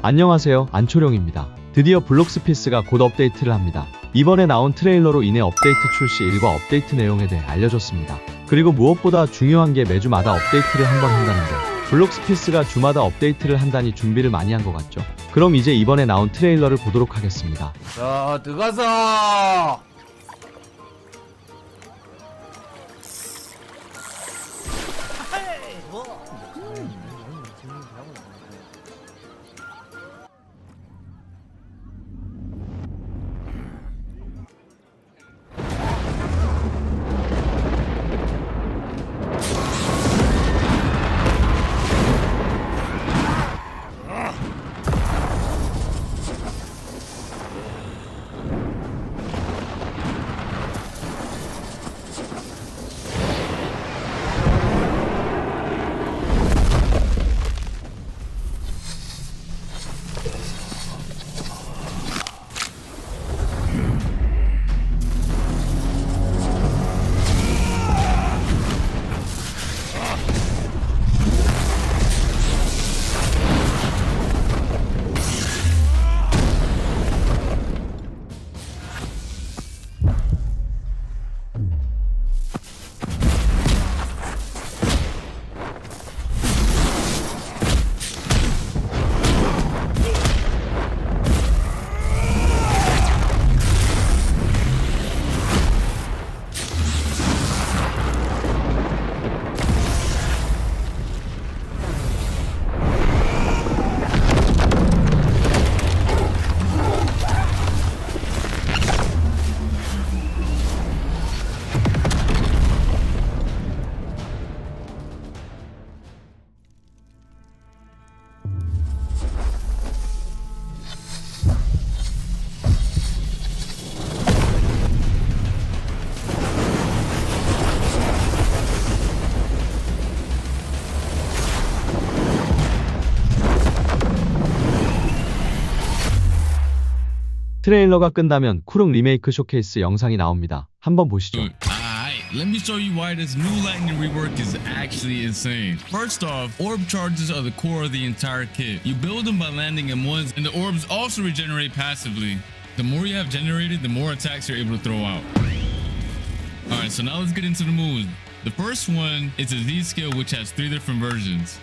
안녕하세요, 안초룡입니다. 드디어 블록스피스가 곧 업데이트를 합니다. 이번에 나온 트레일러로 인해 업데이트 출시 일과 업데이트 내용에 대해 알려줬습니다. 그리고 무엇보다 중요한 게 매주마다 업데이트를 한 번 한다는데, 블록스피스가 주마다 업데이트를 한다니 준비를 많이 한 것 같죠? 그럼 이제 이번에 나온 트레일러를 보도록 하겠습니다. 자, 들어가자! 트레일러가 끝나면 쿠릉 리메이크 쇼케이스 영상이 나옵니다. 한번 보시죠. Alright, let me show you why this new lightning rework is actually insane. First off, orb charges are the core of the entire kit. You build them by landing in ones, and the orbs also regenerate passively. The more you have generated, the more attacks you're able to throw out. Alright, so now let's get into the moves. The first one is a Z skill, which has 3 different versions.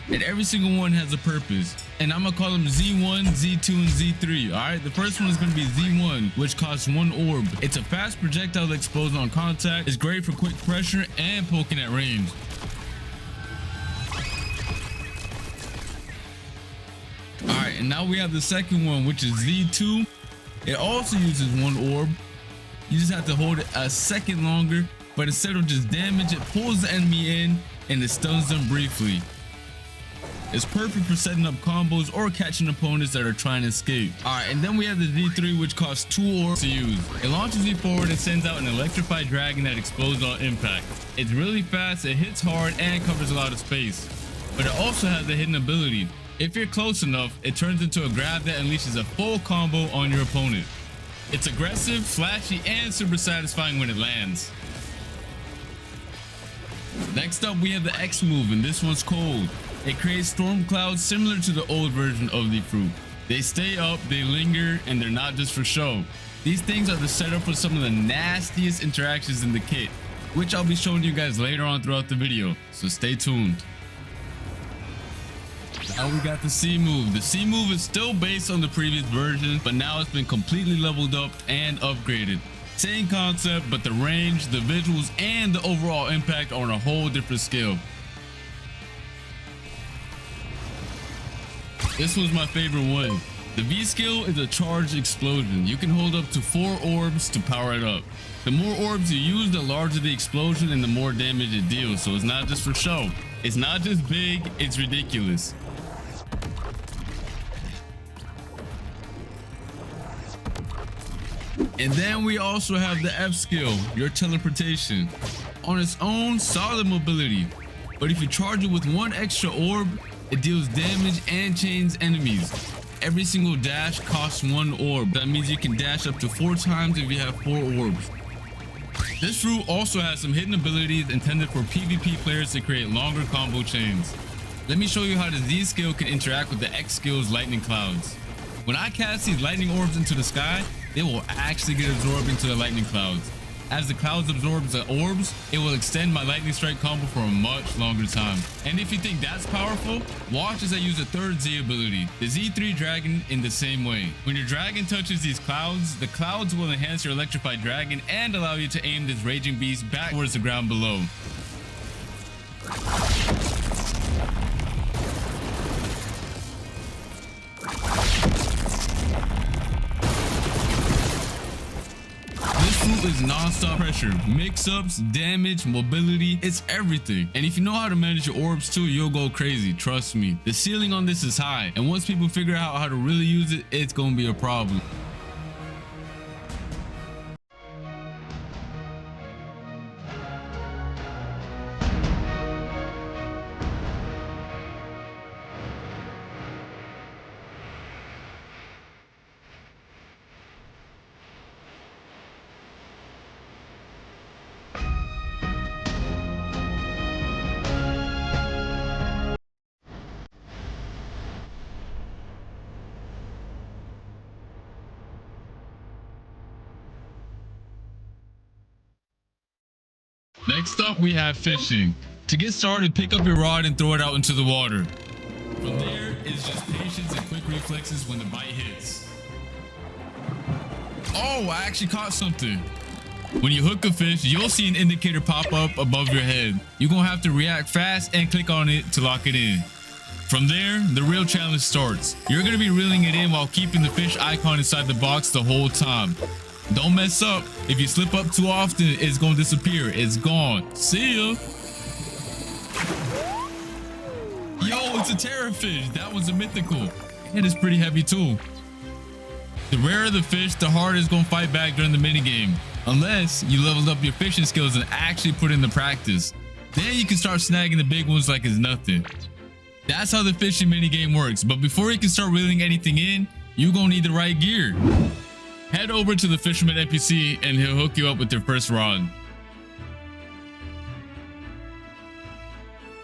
And every single one has a purpose. And I'm gonna call them Z1, Z2, and Z3. Alright, the first one is gonna be Z1, which costs 1 orb. It's a fast projectile that explodes on contact. It's great for quick pressure and poking at range. Alright, and now we have the second one, which is Z2. It also uses 1 orb. You just have to hold it a second longer, but instead of just damage, it pulls the enemy in and it stuns them briefly. It's perfect for setting up combos or catching opponents that are trying to escape. Alright, and then we have the Z3, which costs 2 orbs to use. It launches you forward and sends out an electrified dragon that explodes on impact. It's really fast, it hits hard, and covers a lot of space. But it also has a hidden ability. If you're close enough, it turns into a grab that unleashes a full combo on your opponent. It's aggressive, flashy, and super satisfying when it lands. Next up, we have the X move, and this one's cold. It creates storm clouds similar to the old version of the fruit. They stay up, they linger, and they're not just for show. These things are the setup for some of the nastiest interactions in the kit, which I'll be showing you guys later on throughout the video, so stay tuned. Now we got the C move. The C move is still based on the previous version, but now it's been completely leveled up and upgraded. Same concept, but the range, the visuals, and the overall impact are on a whole different scale. This was my favorite one. The V skill is a charged explosion. You can hold up to 4 orbs to power it up. The more orbs you use, the larger the explosion and the more damage it deals. So it's not just for show. It's not just big, it's ridiculous. And then we also have the F skill, your teleportation. On its own, solid mobility. But if you charge it with 1 extra orb, it deals damage and chains enemies. Every single dash costs 1 orb. That means you can dash up to 4 times if you have 4 orbs. This fruit also has some hidden abilities intended for PvP players to create longer combo chains. Let me show you how the Z skill can interact with the X skill's lightning clouds. When I cast these lightning orbs into the sky, they will actually get absorbed into the lightning clouds. As the clouds absorb the orbs, it will extend my lightning strike combo for a much longer time. And if you think that's powerful, watch as I use a third Z ability, the Z3 Dragon, in the same way. When your dragon touches these clouds, the clouds will enhance your electrified dragon and allow you to aim this raging beast back towards the ground below. Fruit is non-stop pressure, mix-ups, damage, mobility, it's everything. And if you know how to manage your orbs too, you'll go crazy, trust me. The ceiling on this is high, and once people figure out how to really use it, it's gonna be a problem. Next up, we have fishing. To get started, pick up your rod and throw it out into the water. From there, it's just patience and quick reflexes when the bite hits. Oh, I actually caught something. When you hook a fish, you'll see an indicator pop up above your head. You're gonna have to react fast and click on it to lock it in. From there, the real challenge starts. You're gonna be reeling it in while keeping the fish icon inside the box the whole time. Don't mess up. If you slip up too often, it's gonna disappear. It's gone. See ya. Yo, it's a terror fish. That one's a mythical. It is pretty heavy too. The rarer the fish, the harder it's gonna fight back during the minigame. Unless you leveled up your fishing skills and actually put in the practice. Then you can start snagging the big ones like it's nothing. That's how the fishing minigame works. But before you can start reeling anything in, you're gonna need the right gear. Head over to the fisherman NPC and he'll hook you up with your first rod.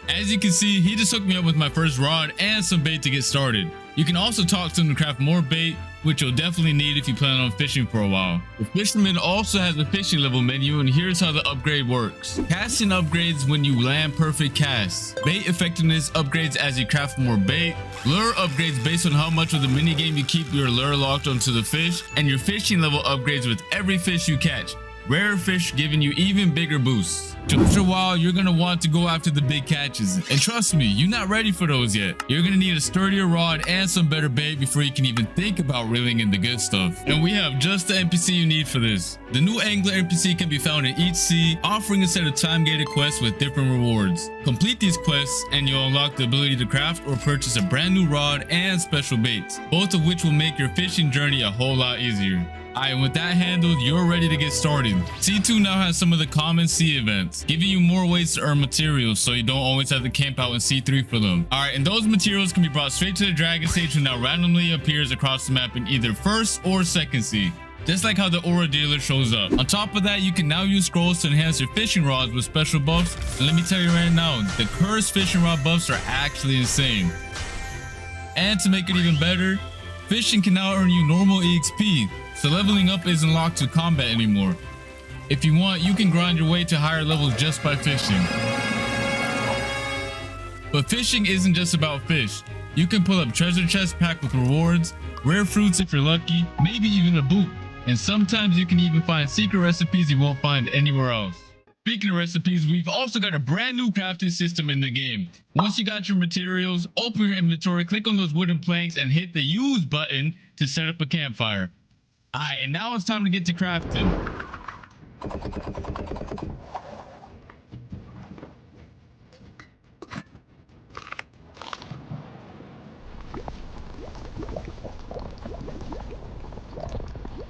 As you can see, he just hooked me up with my first rod and some bait to get started. You can also talk to him to craft more bait, which you'll definitely need if you plan on fishing for a while. The fisherman also has a fishing level menu, and here's how the upgrade works. Casting upgrades when you land perfect casts. Bait effectiveness upgrades as you craft more bait. Lure upgrades based on how much of the minigame you keep your lure locked onto the fish. And your fishing level upgrades with every fish you catch. Rare fish giving you even bigger boosts. After a while, you're gonna want to go after the big catches. And trust me, you're not ready for those yet. You're gonna need a sturdier rod and some better bait before you can even think about reeling in the good stuff. And we have just the NPC you need for this. The new angler NPC can be found in each sea, offering a set of time-gated quests with different rewards. Complete these quests and you'll unlock the ability to craft or purchase a brand new rod and special baits, both of which will make your fishing journey a whole lot easier. Alright, with that handled, you're ready to get started. C2 now has some of the common sea events, giving you more ways to earn materials so you don't always have to camp out in C3 for them. Alright, and those materials can be brought straight to the dragon stage, who now randomly appears across the map in either first or second sea, just like how the aura dealer shows up. On top of that, you can now use scrolls to enhance your fishing rods with special buffs. And let me tell you right now, the cursed fishing rod buffs are actually insane. And to make it even better, fishing can now earn you normal EXP. So leveling up isn't locked to combat anymore. If you want, you can grind your way to higher levels just by fishing. But fishing isn't just about fish. You can pull up treasure chests packed with rewards, rare fruits if you're lucky, maybe even a boot. And sometimes you can even find secret recipes you won't find anywhere else. Speaking of recipes, we've also got a brand new crafting system in the game. Once you got your materials, open your inventory, click on those wooden planks and hit the use button to set up a campfire. Alright, and now it's time to get to crafting.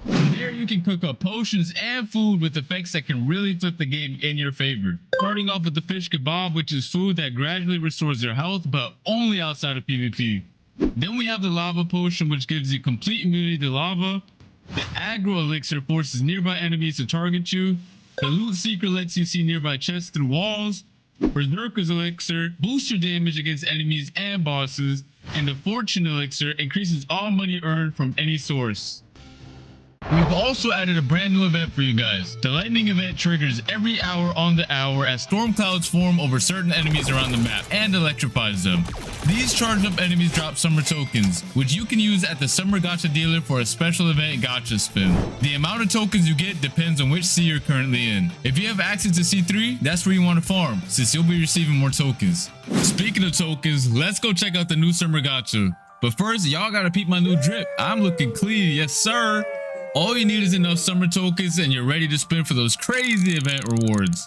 From there, you can cook up potions and food with effects that can really flip the game in your favor. Starting off with the fish kebab, which is food that gradually restores your health, but only outside of PvP. Then we have the lava potion, which gives you complete immunity to lava. The aggro elixir forces nearby enemies to target you. The loot secret lets you see nearby chests through walls. Berserker's Elixir boosts your damage against enemies and bosses, and the Fortune Elixir increases all money earned from any source. We've also added a brand new event for you guys. The lightning event triggers every hour on the hour as storm clouds form over certain enemies around the map and electrifies them. These charged up enemies drop summer tokens, which you can use at the summer gacha dealer for a special event gacha spin. The amount of tokens you get depends on which sea you're currently in. If you have access to C3, that's where you want to farm, since you'll be receiving more tokens. Speaking of tokens, let's go check out the new summer gacha. But first, y'all gotta peep my new drip. I'm looking clean, yes sir. All you need is enough summer tokens and you're ready to spin for those crazy event rewards.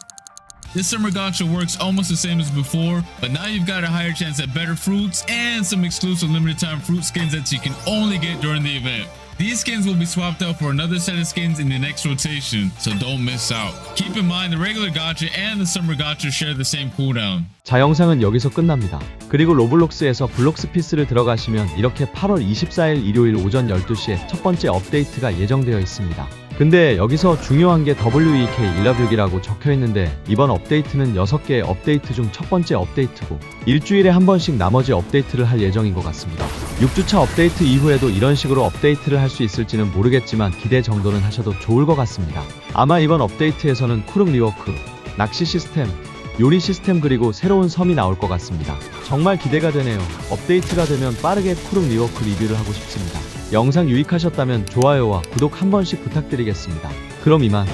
This summer gacha works almost the same as before, but now you've got a higher chance at better fruits and some exclusive limited time fruit skins that you can only get during the event. These skins will be swapped out for another set of skins in the next rotation, so don't miss out. Keep in mind the regular gacha and the summer gacha share the same cooldown. 자, 영상은 여기서 끝납니다. 그리고 로블록스에서 블록스피스를 들어가시면 이렇게 8월 24일 일요일 오전 12시에 첫 번째 업데이트가 예정되어 있습니다. 근데 여기서 중요한 게 WEK11이라고 적혀있는데 이번 업데이트는 6개의 업데이트 중 첫 번째 업데이트고 일주일에 한 번씩 나머지 업데이트를 할 예정인 것 같습니다. 6주차 업데이트 이후에도 이런 식으로 업데이트를 할 수 있을지는 모르겠지만 기대 정도는 하셔도 좋을 것 같습니다. 아마 이번 업데이트에서는 쿠릉 리워크, 낚시 시스템, 요리 시스템 그리고 새로운 섬이 나올 것 같습니다. 정말 기대가 되네요. 업데이트가 되면 빠르게 쿠릉 리워크 리뷰를 하고 싶습니다. 영상 유익하셨다면 좋아요와 구독 한 번씩 부탁드리겠습니다. 그럼 이만.